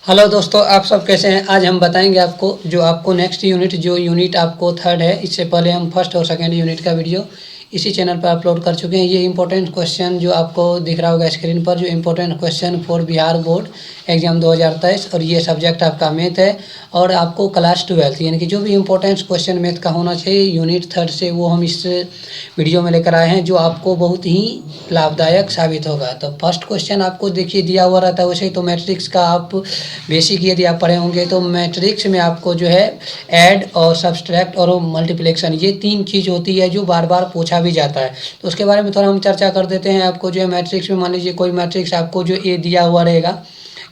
Hello दोस्तों, आप सब कैसे हैं। आज हम बताएंगे आपको जो आपको नेक्स्ट यूनिट जो यूनिट आपको थर्ड है, इससे पहले हम फर्स्ट और सेकंड यूनिट का वीडियो इसी चैनल पर अपलोड कर चुके हैं। ये इंपॉर्टेंट क्वेश्चन जो आपको दिख रहा होगा स्क्रीन पर, जो important question for Bihar board exam 2023, और ये सब्जेक्ट आपका मैथ है और आपको क्लास 12 यानी कि जो भी इंपॉर्टेंट क्वेश्चन मैथ का होना चाहिए यूनिट थर्ड से, वो हम इस वीडियो में लेकर आए हैं जो आपको बहुत ही लाभदायक साबित होगा। तो फर्स्ट क्वेश्चन आपको देखिए दिया हुआ रहता है वैसे ही। तो मैट्रिक्स का आप बेसिक यदि आप पढ़े होंगे तो मैट्रिक्स में आपको जो है ऐड और सब्सट्रैक्ट और मल्टीप्लिकेशन, ये तीन चीज़ होती है जो बार बार पूछा भी जाता है। तो उसके बारे में थोड़ा हम चर्चा कर देते हैं। आपको जो है मैट्रिक्स में मान लीजिए कोई मैट्रिक्स आपको जो ए दिया हुआ रहेगा,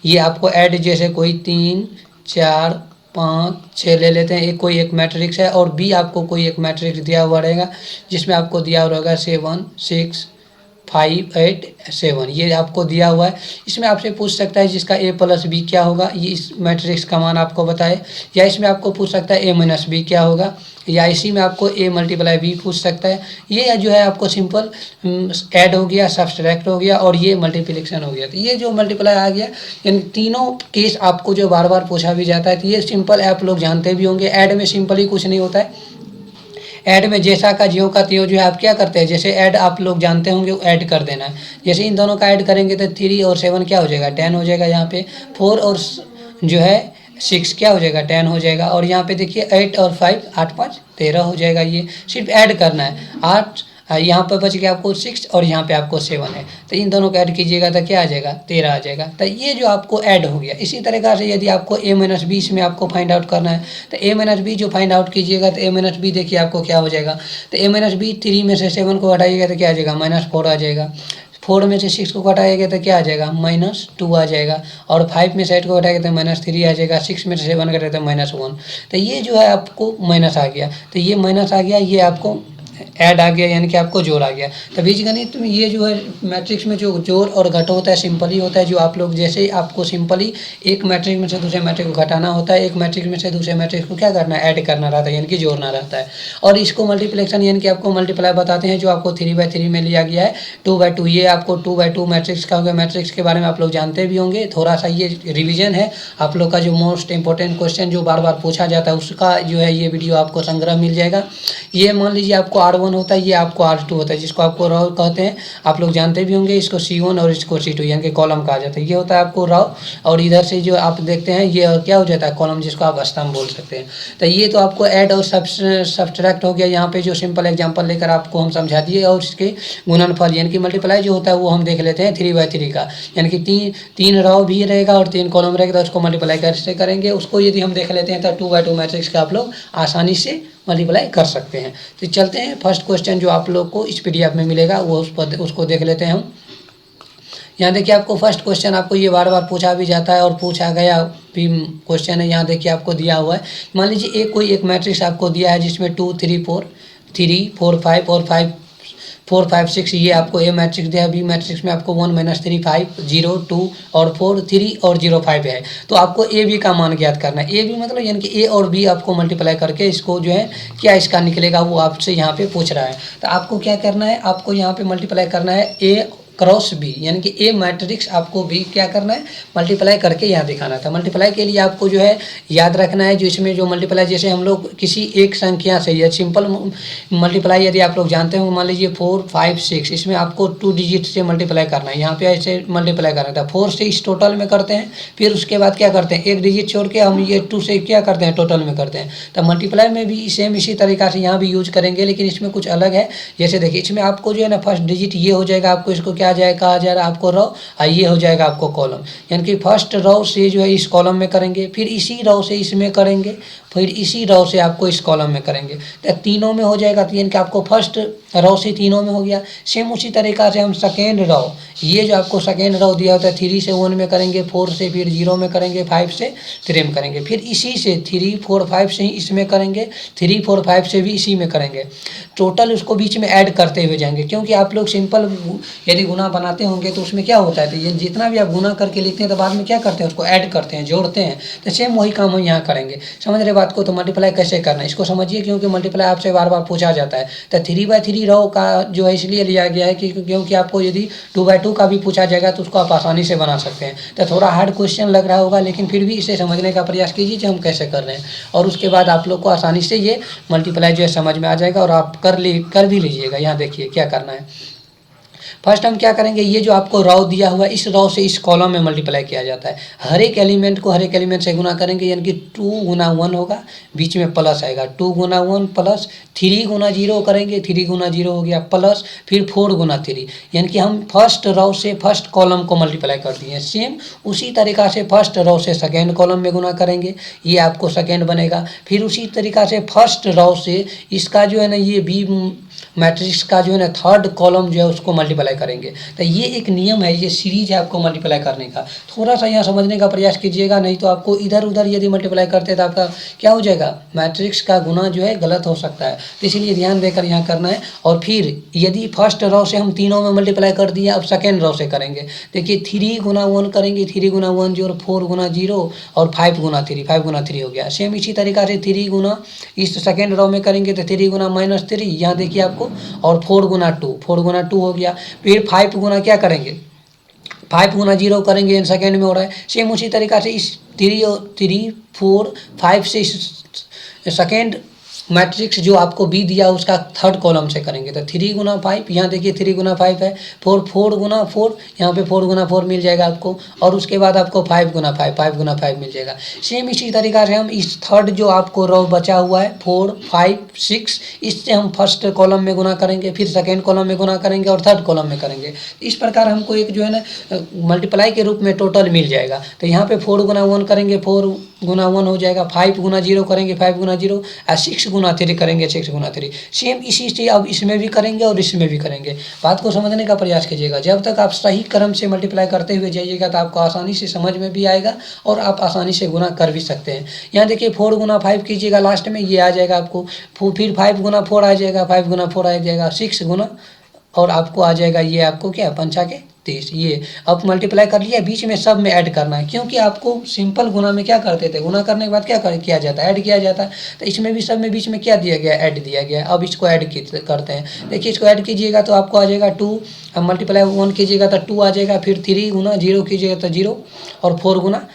ये आपको ऐड जैसे कोई 3 4 5 6 ले लेते हैं, एक कोई एक मैट्रिक्स है। और बी आपको कोई एक मैट्रिक्स दिया हुआ रहेगा जिसमें आपको दिया हुआ रहेगा 7 6 5 8 7, ये आपको दिया हुआ है। इसमें आपसे पूछ सकता है जिसका a प्लस बी क्या होगा, ये इस मैट्रिक्स का मान आपको बताए। या इसमें आपको पूछ सकता है a माइनस बी क्या होगा, या इसी में आपको a मल्टीप्लाई बी पूछ सकता है। ये जो है आपको सिंपल ऐड हो गया, सब्सट्रैक्ट हो गया और ये मल्टीप्लिकेशन हो गया। तो ये जो मल्टीप्लाई आ गया, यानी तीनों केस आपको जो बार बार पूछा भी जाता है। तो ये सिंपल आप लोग जानते भी होंगे। ऐड में सिंपल ही कुछ नहीं होता है। ऐड में जैसा का ज्यों का त्यों जो है आप क्या करते हैं, जैसे ऐड आप लोग जानते होंगे ऐड कर देना है। जैसे इन दोनों का ऐड करेंगे तो 3 और 7 क्या हो जाएगा, 10 हो जाएगा। यहाँ पे 4 और जो है 6 क्या हो जाएगा, 10 हो जाएगा। और यहाँ पे देखिए 8 और 5 8 5 13 हो जाएगा। ये सिर्फ ऐड करना है। 8 यहाँ पर बच गया आपको 6 और यहाँ पे आपको 7 है। तो इन दोनों को ऐड कीजिएगा तो क्या आ जाएगा, 13 आ जाएगा। तो ये जो आपको ऐड हो गया। इसी तरीक़ा से यदि आपको a माइनस बी इसमें आपको फाइंड आउट करना है तो a माइनस बी जो फाइंड आउट कीजिएगा तो a माइनस बी देखिए आपको क्या हो जाएगा। तो a माइनस बी 3 में से 7 को हटाइएगा तो क्या आ जाएगा, -4 आ जाएगा। 4 में से 6 को घटाएगा तो क्या आ जाएगा, -2 आ जाएगा। और 5 में से 8 को घटाएगा तो -3 आ जाएगा। 6 में से 7 घटाएगा तो -1। तो ये जो है आपको माइनस आ गया। तो ये माइनस आ गया, ये आपको ऐड आ गया, यानी कि आपको जोड़ आ गया। तो बीजगणित में ये जो है मैट्रिक्स में जो जोड़ और घट होता है सिंपल ही होता है। जो आप लोग जैसे आपको सिंपली एक मैट्रिक्स में से दूसरे मैट्रिक्स को घटाना होता है, एक मैट्रिक्स में से दूसरे मैट्रिक्स को क्या करना है, ऐड करना रहता है, यानी कि जोड़ना रहता है। और इसको मल्टीप्लिकेशन यानी कि आपको मल्टीप्लाई बताते हैं, जो आपको 3/3 में लिया गया है। 2/2 ये आपको 2/2 मैट्रिक्स का होगा। मैट्रिक्स के बारे में आप लोग जानते भी होंगे। थोड़ा सा ये रिविजन है आप लोग का, जो मोस्ट इंपॉर्टेंट क्वेश्चन जो बार बार पूछा जाता है उसका जो है ये वीडियो आपको संग्रह मिल जाएगा। ये मान लीजिए आपको R1 होता है, ये आपको R2 होता है, जिसको आपको रो कहते हैं। आप लोग जानते भी होंगे। इसको C1 और इसको C2 यानी कि कॉलम कहा जाता है। ये होता है आपको रो। और इधर से जो आप देखते हैं ये क्या हो जाता है, कॉलम, जिसको आप स्तंभ बोल सकते हैं। तो ये तो आपको ऐड और सब्सट्रैक्ट हो गया। यहाँ पे जो सिंपल एग्जांपल लेकर आपको हम समझा दिए। और इसके गुणनफल यानी कि मल्टीप्लाई जो होता है वो हम देख लेते हैं 3/3 का, यानी कि तीन रो भी रहेगा और 3 कॉलम रहेगा। तो उसको मल्टीप्लाई कैसे करेंगे उसको यदि हम देख लेते हैं तो 2/2 मैट्रिक्स का आप लोग आसानी से मल्टीप्लाई कर सकते हैं। तो चलते हैं फर्स्ट क्वेश्चन जो आप लोग को इस PDF में मिलेगा वो उसको देख लेते हैं हम। यहाँ देखिए आपको फर्स्ट क्वेश्चन आपको ये बार बार पूछा भी जाता है और पूछा गया भी क्वेश्चन है। यहाँ देखिए आपको दिया हुआ है, मान लीजिए कोई एक मैट्रिक्स आपको दिया है जिसमें 2 3 4 5 और 4 5 6 ये आपको ए मैट्रिक्स दिया है। बी मैट्रिक्स में आपको 1 -3 5 0 2 और 4 3 और 0 5 है। तो आपको ए बी का मान ज्ञात करना है। ए बी मतलब यानी कि ए और बी आपको मल्टीप्लाई करके इसको जो है क्या इसका निकलेगा वो आपसे यहाँ पे पूछ रहा है। तो आपको क्या करना है, आपको यहाँ पे मल्टीप्लाई करना है ए क्रॉस बी, यानी कि ए मैट्रिक्स आपको बी क्या करना है, मल्टीप्लाई करके यहाँ दिखाना था। मल्टीप्लाई के लिए आपको जो है याद रखना है, जो इसमें जो मल्टीप्लाई जैसे हम लोग किसी एक संख्या से या सिंपल मल्टीप्लाई यदि आप लोग जानते हो, मान लीजिए 4 5 6 इसमें आपको 2 डिजिट से मल्टीप्लाई करना है। यहाँ पे ऐसे मल्टीप्लाई करना था। 4 से इस टोटल में करते हैं, फिर उसके बाद क्या करते हैं, एक डिजिट छोड़ के हम ये 2 से क्या करते हैं, टोटल में करते हैं। तो मल्टीप्लाई में भी सेम इसी तरीका से यहाँ भी यूज करेंगे, लेकिन इसमें कुछ अलग है। जैसे देखिए इसमें आपको जो है ना फर्स्ट डिजिट ये हो जाएगा, आपको इसको क्या कहा जाएगा आपको रो, ये हो जाएगा आपको कॉलम। यानी कि फर्स्ट रो से जो है इस कॉलम में करेंगे, फिर इसी रो से इसमें करेंगे, फिर इसी रो से आपको इस कॉलम में करेंगे। तो तीनों में हो जाएगा। तो यानी कि आपको फर्स्ट रो से तीनों में हो गया। सेम उसी तरीका से हम सेकेंड रो, ये जो आपको सेकेंड रो दिया होता है 3 से 1 में करेंगे, 4 से फिर 0 में करेंगे, 5 से 3 में करेंगे, फिर इसी से 3 4 5 से ही इसमें करेंगे, 3 4 5 से भी इसी में करेंगे। टोटल उसको बीच में ऐड करते हुए जाएंगे, क्योंकि आप लोग सिंपल यदि गुना बनाते होंगे तो उसमें क्या होता है, तो ये जितना भी आप गुना करके लिखते हैं तो बाद में क्या करते हैं, उसको ऐड करते हैं, जोड़ते हैं। तो सेम वही काम हम यहाँ करेंगे। समझ रहे बात को। तो मल्टीप्लाई कैसे करना है इसको समझिए, क्योंकि मल्टीप्लाई आपसे बार बार पूछा जाता है। तो 3/3 रो का जो है इसलिए लिया गया है कि क्योंकि आपको यदि 2/2 का भी पूछा जाएगा तो उसको आप आसानी से बना सकते हैं। तो थोड़ा हार्ड क्वेश्चन लग रहा होगा, लेकिन फिर भी इसे समझने का प्रयास कीजिए कि हम कैसे कर रहे हैं, और उसके बाद आप लोग को आसानी से ये मल्टीप्लाई जो है समझ में आ जाएगा और आप कर भी लीजिएगा। यहाँ देखिए क्या करना है। फर्स्ट हम क्या करेंगे, ये जो आपको रो दिया हुआ इस रो से इस कॉलम में मल्टीप्लाई किया जाता है। हर एक एलिमेंट को हर एक एलिमेंट से गुना करेंगे, यानी कि 2 गुना 1 होगा, बीच में प्लस आएगा। 2 गुना 1 प्लस 3 गुना 0 करेंगे, 3 गुना 0 हो गया प्लस, फिर 4 गुना 3, यानी कि हम फर्स्ट रो से फर्स्ट कॉलम को मल्टीप्लाई कर दिए। सेम उसी तरीका से फर्स्ट रो से सेकेंड कॉलम में गुना करेंगे, ये आपको सेकेंड बनेगा। फिर उसी तरीका से फर्स्ट रो से इसका जो है ना ये बी मैट्रिक्स का जो है ना थर्ड कॉलम जो है उसको मल्टीप्लाई करेंगे। तो ये एक नियम है, ये सीरीज है आपको मल्टीप्लाई करने का। थोड़ा सा यहाँ समझने का प्रयास कीजिएगा, नहीं तो आपको इधर उधर यदि मल्टीप्लाई करते तो आपका क्या हो जाएगा, मैट्रिक्स का गुना जो है गलत हो सकता है। तो इसलिए ध्यान देकर यहाँ करना है। और फिर यदि फर्स्ट रो से हम तीनों में मल्टीप्लाई कर दिए, अब सेकेंड रो से करेंगे। देखिए 3 गुना 1 करेंगे, 3 गुना 1 जो 4 गुना 0 और 5 गुना 3, 5 गुना 3 हो गया। सेम इसी तरीका से 3 गुना इस सेकेंड रो में करेंगे तो 3 गुना -3, यहाँ देखिए आपको, और 4 गुना 2, 4 गुना 2 हो गया। फिर 5 गुना क्या करेंगे, 5 गुना 0 करेंगे, इन सेकेंड में हो रहा है। सेम उसी तरीका से इस 3 और 3 4 5 से सेकेंड मैट्रिक्स जो आपको बी दिया उसका थर्ड कॉलम से करेंगे। तो 3 गुना 5, यहाँ देखिए 3 गुना 5 है, 4 गुना 4, यहाँ पे 4 गुना 4 मिल जाएगा आपको, और उसके बाद आपको 5 गुना 5, 5 गुना 5 मिल जाएगा। सेम इसी तरीका से हम इस थर्ड जो आपको रो बचा हुआ है 4 5 6, इससे हम फर्स्ट कॉलम में गुना करेंगे, फिर सेकेंड कॉलम में गुना करेंगे और थर्ड कॉलम में करेंगे। इस प्रकार हमको एक जो है ना मल्टीप्लाई के रूप में टोटल मिल जाएगा। तो यहाँ पे 4 गुना 1 करेंगे, 4 गुना 1 हो जाएगा, 5 गुना 0 करेंगे, 5 गुना 0, और 6 गुना 3 करेंगे, 6 गुना 3। सेम इसी से अब इसमें भी करेंगे और इसमें भी करेंगे। बात को समझने का प्रयास कीजिएगा। जब तक आप सही क्रम से मल्टीप्लाई करते हुए जाइएगा तो आपको आसानी से समझ में भी आएगा और आप आसानी से गुना कर भी सकते हैं। यहाँ देखिए 4 गुना 5 कीजिएगा, लास्ट में ये आ जाएगा आपको, फिर 5 गुना 4 आ जाएगा, 5 गुना 4 आ जाएगा, 6 गुना, और आपको आ जाएगा ये आपको क्या, 5 के 30। ये अब मल्टीप्लाई कर लिया, बीच में सब में ऐड करना है, क्योंकि आपको सिंपल गुना में क्या करते थे, गुना करने के बाद क्या किया जाता है, ऐड किया जाता है। तो इसमें भी सब में बीच में क्या दिया गया, ऐड दिया गया है। अब इसको ऐड करते हैं। देखिए इसको ऐड कीजिएगा तो आपको आ जाएगा 2, अब मल्टीप्लाई 1 कीजिएगा तो 2 आ जाएगा, फिर 3 गुना 0 कीजिएगा तो 0, और 4 गुना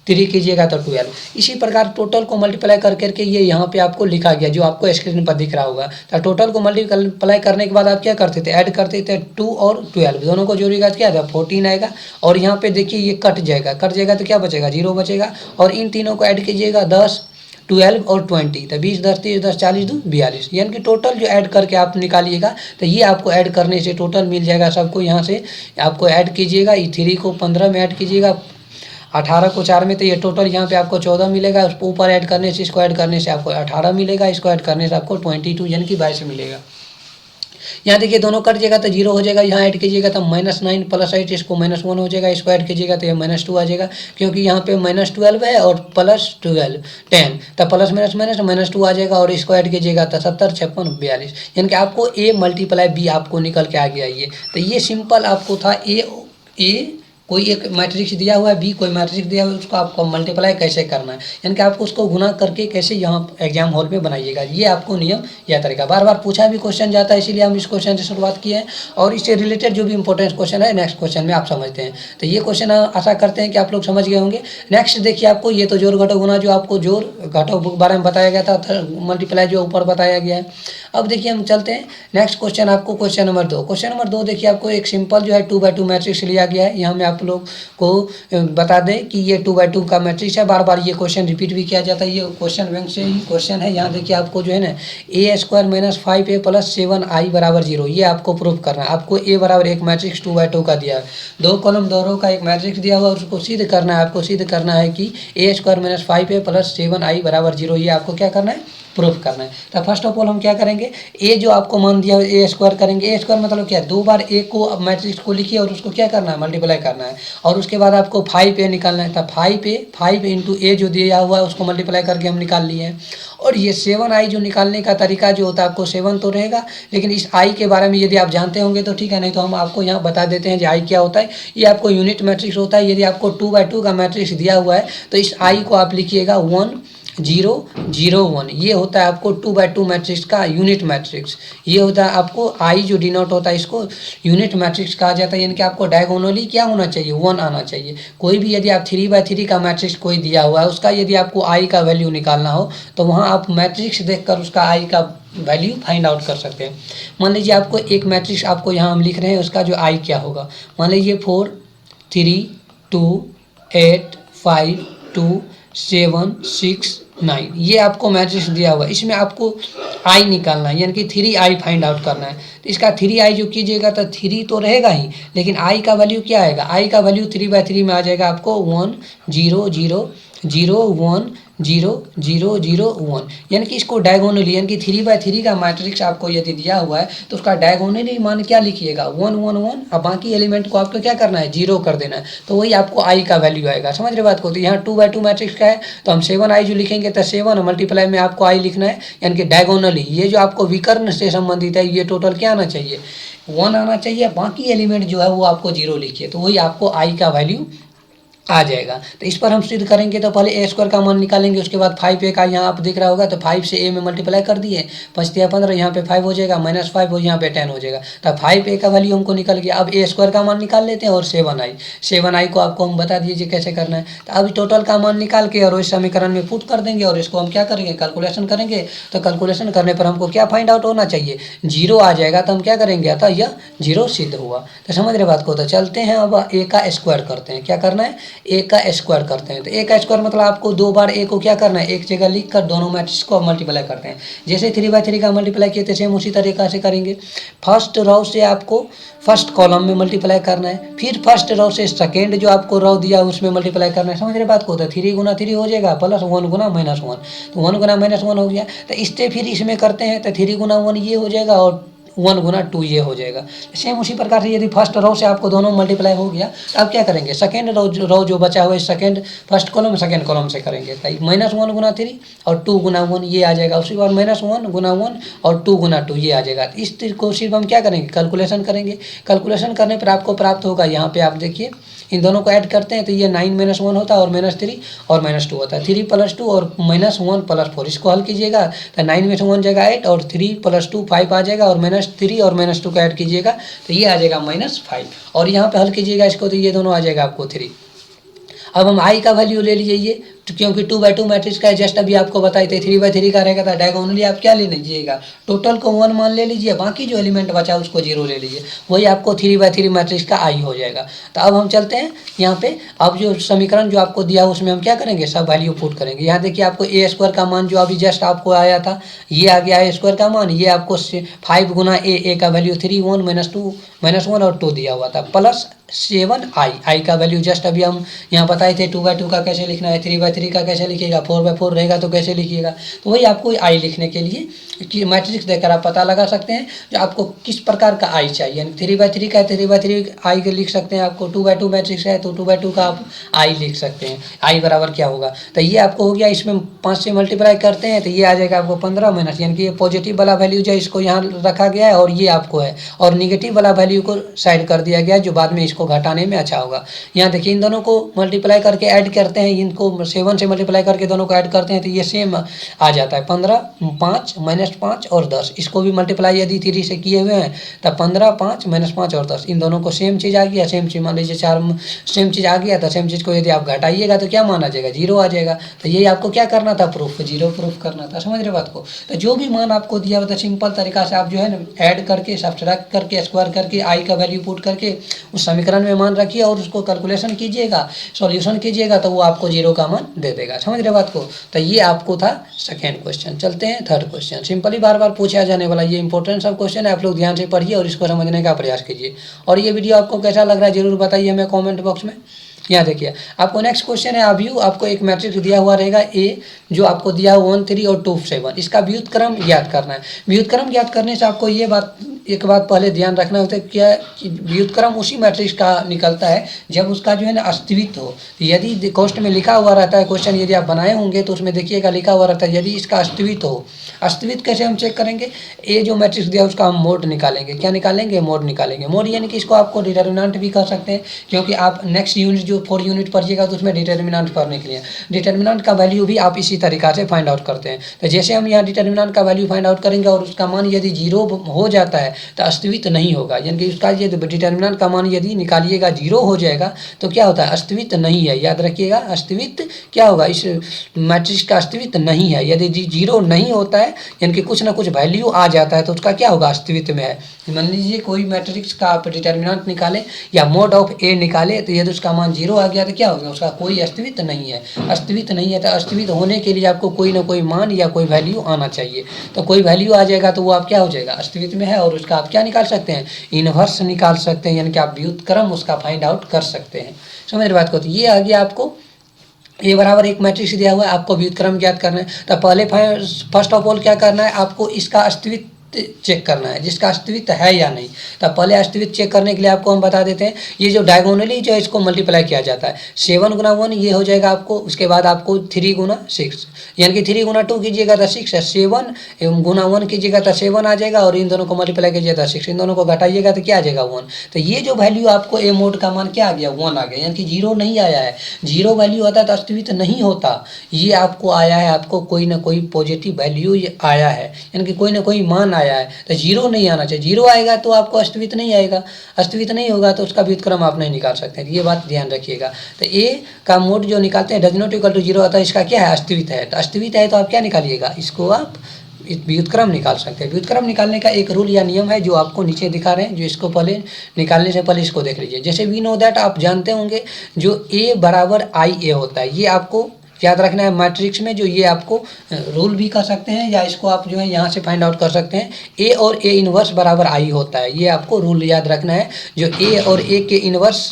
3 कीजिएगा तो 12। इसी प्रकार टोटल को मल्टीप्लाई कर करके ये यहाँ पे आपको लिखा गया जो आपको स्क्रीन पर दिख रहा होगा। तो टोटल को मल्टीप्लाई करने के बाद आप क्या करते थे, ऐड करते थे। 2 और 12 दोनों को जोड़िएगा तो क्या था, 14 आएगा। और यहाँ पे देखिए ये कट जाएगा तो क्या बचेगा, 0 बचेगा। और इन तीनों को ऐड कीजिएगा, 10 12 और 20, तो 20 10 30 10 40 2 42, यानी कि टोटल जो ऐड करके आप निकालिएगा तो ये आपको ऐड करने से टोटल मिल जाएगा सबको। यहाँ से आपको ऐड कीजिएगा, 3 को 15 में ऐड कीजिएगा, 18 को 4 में, तो ये टोटल यहाँ पे आपको 14 मिलेगा। उसको ऊपर ऐड करने से, इसको ऐड करने से आपको 18 मिलेगा, इसको ऐड करने से आपको 22 यानी कि 22 मिलेगा। यहाँ देखिए दोनों कट जाएगा तो 0 हो जाएगा, यहाँ ऐड कीजिएगा तो -9 + 8, इसको -1 हो जाएगा, इसको ऐड कीजिएगा तो ये -2 आ जाएगा, क्योंकि यहाँ पे -12 है और +12 10, तो प्लस माइनस -2 आ जाएगा। और इसको ऐड कीजिएगा तो 70 56 42, यानी कि आपको A × B आपको निकल के आ गया ये। तो ये सिंपल आपको था, ए कोई एक मैट्रिक्स दिया हुआ है, बी कोई मैट्रिक्स दिया हुआ है, उसको आपको मल्टीप्लाई कैसे करना है, यानी कि आपको उसको गुना करके कैसे यहाँ एग्जाम हॉल में बनाइएगा। ये आपको नियम या तरीका बार बार पूछा भी क्वेश्चन जाता है, इसीलिए हम इस क्वेश्चन से शुरुआत किए हैं। और इससे रिलेटेड जो भी इंपॉर्टेंट क्वेश्चन है नेक्स्ट क्वेश्चन में आप समझते हैं। तो ये क्वेश्चन आशा करते हैं कि आप लोग समझ गए होंगे। नेक्स्ट देखिए आपको ये तो जोड़ घटो गुना जो आपको जोड़ घटो बारे में बताया गया था, मल्टीप्लाई जो ऊपर बताया गया है। अब देखिए हम चलते हैं नेक्स्ट क्वेश्चन, आपको क्वेश्चन नंबर 2। क्वेश्चन नंबर 2 देखिए आपको एक सिंपल जो है 2/2 मैट्रिक्स लिया गया है। यहाँ में आप लोग को बता दें कि ये 2/2 का मैट्रिक्स है। बार बार ये क्वेश्चन रिपीट भी किया जाता है, ये क्वेश्चन बैंक से ही क्वेश्चन है। यहाँ देखिए आपको जो है ना a² - 5a + 7i = 0, ये आपको प्रूफ करना है। आपको a बराबर एक मैट्रिक्स 2/2 का दिया है, 2 कॉलम 2 रो का एक मैट्रिक्स दिया हुआ है, उसको सिद्ध करना है। आपको सिद्ध करना है कि a² - 5a + 7i = 0, ये आपको क्या करना है, प्रूफ करना है। तो फर्स्ट ऑफ ऑल हम क्या करेंगे, ए जो आपको मान दिया ए स्क्वायर करेंगे। ए स्क्वायर मतलब क्या है, 2 बार ए को मैट्रिक्स को लिखिए और उसको क्या करना है, मल्टीप्लाई करना है। और उसके बाद आपको 5a निकालना है। तो 5 इंटू ए जो दिया हुआ है उसको मल्टीप्लाई करके हम निकाल लिए हैं। और ये 7i जो निकालने का तरीका जो होता है, आपको 7 तो रहेगा, लेकिन इस i के बारे में यदि आप जानते होंगे तो ठीक है, नहीं तो हम आपको यहाँ बता देते हैं कि i क्या होता है। ये आपको यूनिट मैट्रिक्स होता है। यदि आपको 2x2 का मैट्रिक्स दिया हुआ है तो इस i को आप लिखिएगा 1 0 0 1। ये होता है आपको 2x2 मैट्रिक्स का यूनिट मैट्रिक्स। ये होता है आपको i जो डिनोट होता है, इसको यूनिट मैट्रिक्स कहा जाता है। यानी कि आपको डायगोनली क्या होना चाहिए, 1 आना चाहिए। कोई भी यदि आप 3x3 का मैट्रिक्स कोई दिया हुआ है, उसका यदि आपको i का वैल्यू निकालना हो तो वहाँ आप मैट्रिक्स देखकर उसका i का वैल्यू फाइंड आउट कर सकते हैं। मान लीजिए आपको एक मैट्रिक्स आपको यहाँ हम लिख रहे हैं, उसका जो i क्या होगा, मान लीजिए 4 3 2 8 5 2 7 6 9, ये आपको मैट्रिक्स दिया हुआ है। इसमें आपको i निकालना है, यानी कि 3i फाइंड आउट करना है। तो इसका 3i जो कीजिएगा तो 3 तो रहेगा ही, लेकिन i का वैल्यू क्या आएगा, i का वैल्यू 3/3 में आ जाएगा आपको 1 0 0 0 1 0 0 0 1। यानी कि इसको डायगोनली, यानी कि 3/3 का मैट्रिक्स आपको यदि दिया हुआ है तो उसका डायगोनली मान क्या लिखिएगा, 1 1 1। अब बाकी एलिमेंट को आपको क्या करना है, 0 कर देना है। तो वही आपको i का वैल्यू आएगा। समझ रहे बात को। तो यहाँ 2/2 मैट्रिक्स का है तो हम 7i जो लिखेंगे तो 7 मल्टीप्लाई में आपको i लिखना है, यानी कि डायगोनली। ये जो आपको विकर्ण से संबंधित है, ये टोटल क्या आना चाहिए, 1 आना चाहिए। बाकी एलिमेंट जो है वो आपको 0 लिखिए, तो वही आपको i का वैल्यू आ जाएगा। तो इस पर हम सिद्ध करेंगे तो पहले ए स्क्वायर का मान निकालेंगे, उसके बाद 5a का यहाँ आप दिख रहा होगा तो 5 से a में मल्टीप्लाई कर दिए, 5 × 15, यहाँ पे 5 हो जाएगा, -5 हो यहाँ पे 10 हो जाएगा। तो 5a का वैल्यू हमको निकल गया। अब ए स्क्वायर का मान निकाल लेते हैं और 7i को आपको हम बता दीजिए कैसे करना है। तो अभी टोटल का मान निकाल के और इस समीकरण में पुट कर देंगे और इसको हम क्या करेंगे, कैलकुलेशन करेंगे। तो कैलकुलेशन करने पर हमको क्या फाइंड आउट होना चाहिए, 0 आ जाएगा। तो हम क्या करेंगे, अतः यह 0 सिद्ध हुआ। तो समझ रहे बात को। तो चलते हैं अब a का स्क्वायर करते हैं। क्या करना है, a का स्क्वायर करते हैं। तो a का स्क्वायर मतलब आपको 2 बार a को क्या करना है, एक जगह लिख कर दोनों मैट्रिक्स को मल्टीप्लाई करते हैं। जैसे 3/3 का मल्टीप्लाई किए थे सेम उसी तरीका से करेंगे। फर्स्ट रो से आपको फर्स्ट कॉलम में मल्टीप्लाई करना है, फिर फर्स्ट रो से सेकेंड जो आपको रो दिया उसमें मल्टीप्लाई करना है। समझ रहे बात को। तो 3 × 3 हो जाएगा प्लस 1 × -1, तो 1 × -1 हो गया। तो इससे फिर इसमें करते हैं तो 3 × 1 ये हो जाएगा और 1 × 2 ये हो जाएगा। सेम उसी प्रकार से यदि फर्स्ट रो से आपको दोनों मल्टीप्लाई हो गया तो आप क्या करेंगे, सेकेंड रो जो बचा हुआ है second first column second column से करेंगे। तो -1 × 3 और 2 × 1 ये आ जाएगा। उसी बार -1 × 1 और 2 × 2 ये आ जाएगा। इस को सिर्फ हम क्या करेंगे, कैलकुलेशन करेंगे। कैलकुलेशन करने पर आपको प्राप्त होगा, यहाँ पे आप देखिए इन दोनों को ऐड करते हैं तो ये 9 - 1 होता है और -3 और -2 होता है। 3 + 2 और -1 + 4, इसको हल कीजिएगा तो 9 में से 1 जाएगा 8 और 3 + 2 5 आ जाएगा और -3 और -2 का ऐड कीजिएगा तो ये आ जाएगा -5 और यहाँ पे हल कीजिएगा इसको तो ये दोनों आ जाएगा आपको 3। अब हम i का वैल्यू ले लीजिए क्योंकि 2/2 मैट्रिक्स का है, जस्ट अभी आपको बताए थे 3/3 का रहेगा। था डायगोनली आप क्या ले लीजिएगा, टोटल को 1 मान ले लीजिए, बाकी जो एलिमेंट बचा उसको 0 ले लीजिए, वही आपको 3/3 मैट्रिक्स का i हो जाएगा। तो अब हम चलते हैं यहाँ पे। अब जो समीकरण जो आपको दिया उसमें हम क्या करेंगे, सब वैल्यू पुट करेंगे। यहाँ देखिए आपको ए स्क्वायर का मान जो अभी जस्ट आपको आया था ये आ गया, ए स्क्वायर का मान ये आपको 5 × a का वैल्यू 3 1 -1 और 2 दिया हुआ था, प्लस 7i का वैल्यू जस्ट अभी हम यहाँ बताए थे 2/2 का कैसे लिखना है, 3/3 का कैसे लिखिएगा, 4/4 रहेगा तो कैसे लिखिएगा। तो वही आपको i लिखने के लिए कि मैट्रिक्स देकर आप पता लगा सकते हैं जो आपको किस प्रकार का i चाहिए। 3/3 का है 3/3 i के लिख सकते हैं, आपको 2/2 मैट्रिक्स है तो 2/2 का आप i लिख सकते हैं। i बराबर क्या होगा, तो ये आपको हो गया, इसमें 5 से मल्टीप्लाई करते हैं तो ये आ जाएगा आपको 15 माइनस, यानी कि ये पॉजिटिव वाला वैल्यू जो है इसको यहाँ रखा गया है और ये आपको है, और निगेटिव वाला वैल्यू को साइड कर दिया गया जो बाद में इसको घटाने में अच्छा होगा। यहाँ देखिए इन दोनों को मल्टीप्लाई करके ऐड करते हैं, इनको 7 से मल्टीप्लाई करके दोनों को ऐड करते हैं तो ये सेम आ जाता है 15 5 -5 और 10। इसको भी मल्टीप्लाई यदि 3 से किए हुए हैं तब 15 5 -5 और 10, इन दोनों को सेम चीज़ आ गया। सेम चीज़ मान लीजिए 4 सेम चीज़ आ गया तो सेम चीज़ को यदि आप घटाइएगा तो क्या मान आ जाएगा, 0 आ जाएगा। तो यही आपको क्या करना था, प्रूफ 0 प्रूफ करना था। समझ रहे बात को। तो जो भी मान आपको दिया हुआ था सिंपल तरीका से आप जो है ना ऐड करके सब्ट्रैक्ट करके स्क्वायर करके i का वैल्यू पुट करके उस समीकरण में मान रखिए और उसको कैलकुलेशन कीजिएगा, सॉल्यूशन कीजिएगा तो वो आपको 0 का मान दे देगा। समझ रहे बात को। तो ये आपको था सेकेंड क्वेश्चन। चलते हैं थर्ड क्वेश्चन। सिंपली बार बार पूछा जाने वाला ये इंपॉर्टेंट सब क्वेश्चन है, आप लोग ध्यान से पढ़िए और इसको समझने का प्रयास कीजिए। और ये वीडियो आपको कैसा लग रहा है जरूर बताइए हमें कॉमेंट बॉक्स में। यहाँ देखिए आपको नेक्स्ट क्वेश्चन है अव्यू, आपको एक मैट्रिक्स दिया हुआ रहेगा ए, जो आपको दिया हुआ 1 3 और 2 7, इसका व्युत्क्रम ज्ञात करना है। व्युत्क्रम ज्ञात करने से आपको ये बात एक बात पहले ध्यान रखना होता है क्या कि व्युत्क्रम उसी मैट्रिक्स का निकलता है जब उसका जो है ना अस्तित्व हो। यदि क्वेश्चन में लिखा हुआ रहता है, क्वेश्चन यदि आप बनाए होंगे तो उसमें देखिएगा लिखा हुआ रहता है यदि इसका अस्तित्व हो। अस्तित्व कैसे हम चेक करेंगे, ए जो मैट्रिक्स दिया उसका हम मोड निकालेंगे। क्या निकालेंगे, मोड निकालेंगे। मोड यानी कि इसको आपको डिटर्मिनेंट भी कर सकते हैं, क्योंकि आप नेक्स्ट यूनिट जो 4 यूनिट पढ़िएगा तो उसमें डिटर्मिनेंट पढ़ने के लिए डिटर्मिनेंट का वैल्यू भी आप इसी तरीका से फाइंड आउट करते हैं। तो जैसे हम यहाँ डिटर्मिनेंट का वैल्यू फाइंड आउट करेंगे और उसका मान यदि 0 हो जाता है तो अस्तित्व नहीं होगा, यानी कि उसका ये डिटर्मिनेंट का मान यदि निकालिएगा 0 हो जाएगा तो क्या होता है, अस्तित्व नहीं है। याद रखिएगा अस्तित्व क्या होगा, इस मैट्रिक्स का अस्तित्व नहीं है। यदि 0 नहीं होता है यानी कि कुछ ना कुछ वैल्यू आ जाता है तो उसका क्या होगा, अस्तित्व में है। मान लीजिए कोई मैट्रिक्स का आप डिटर्मिनेंट निकाले या मोड ऑफ ए निकाले तो यदि उसका मान 0 आ गया तो क्या होगा, उसका कोई अस्तित्व नहीं है। अस्तित्व नहीं है तो अस्तित्व होने के लिए आपको कोई ना कोई मान या कोई वैल्यू आना चाहिए। तो कोई वैल्यू आ जाएगा तो वो आप क्या हो जाएगा, अस्तित्व में है, और उसका आप क्या निकाल सकते हैं, इनवर्स निकाल सकते हैं, यानी कि आप व्युत्क्रम उसका फाइंड आउट कर सकते हैं। समझ रहे बात को। तो ये आ गया आपको ए बराबर एक मैट्रिक्स दिया हुआ है, आपको व्युत्क्रम ज्ञात करना है। तो पहले फर्स्ट ऑफ ऑल क्या करना है, आपको इसका अस्तित्व चेक करना है, जिसका अस्तित्व है या नहीं। तो पहले अस्तित्व चेक करने के लिए आपको हम बता देते हैं, ये जो डायगोनली जो है इसको मल्टीप्लाई किया जाता है। 7 गुना 1 ये हो जाएगा आपको, उसके बाद आपको 3 गुना 6, यानी कि 3 गुना 2 कीजिएगा तो 6 है, 7 गुना 1 कीजिएगा तो 7 आ जाएगा, और इन दोनों को मल्टीप्लाई कीजिएगा तो 6, इन दोनों को घटाइएगा तो क्या आ जाएगा 1। तो ये जो वैल्यू आपको ए मोड का मान क्या आ गया, 1 आ गया, यानी कि 0 नहीं आया है। 0 वैल्यू होता तो अस्तित्व नहीं होता, ये आपको आया है, आपको कोई ना कोई पॉजिटिव वैल्यू आया है, यानी कि कोई ना कोई मान आया है। तो 0 नहीं आना चाहिए, 0 आएगा तो आपको अस्तित्व नहीं आएगा, अस्तित्व नहीं होगा तो उसका व्युत्क्रम आप नहीं निकाल सकते, ये बात ध्यान रखिएगा। तो ए का मोड जो निकालते हैं डज नॉट इक्वल टू 0 आता है, इसका क्या है, अस्तित्व है। तो अस्तित्व है तो आप क्या निकालिएगा, इसको आप व्युत्क्रम निकाल सकते हैं। व्युत्क्रम निकालने का एक रूल या नियम है जो आपको नीचे दिखा रहे हैं, जो इसको पहले निकालने से पहले इसको देख लीजिए। जैसे वी नो दैट, आप जानते होंगे जो ए बराबर आई ए होता है, ये आपको याद रखना है। मैट्रिक्स में जो ये आपको रूल भी कर सकते हैं या इसको आप जो है यहाँ से फाइंड आउट कर सकते हैं, ए और ए इनवर्स बराबर आई होता है, ये आपको रूल याद रखना है। जो ए और ए के इनवर्स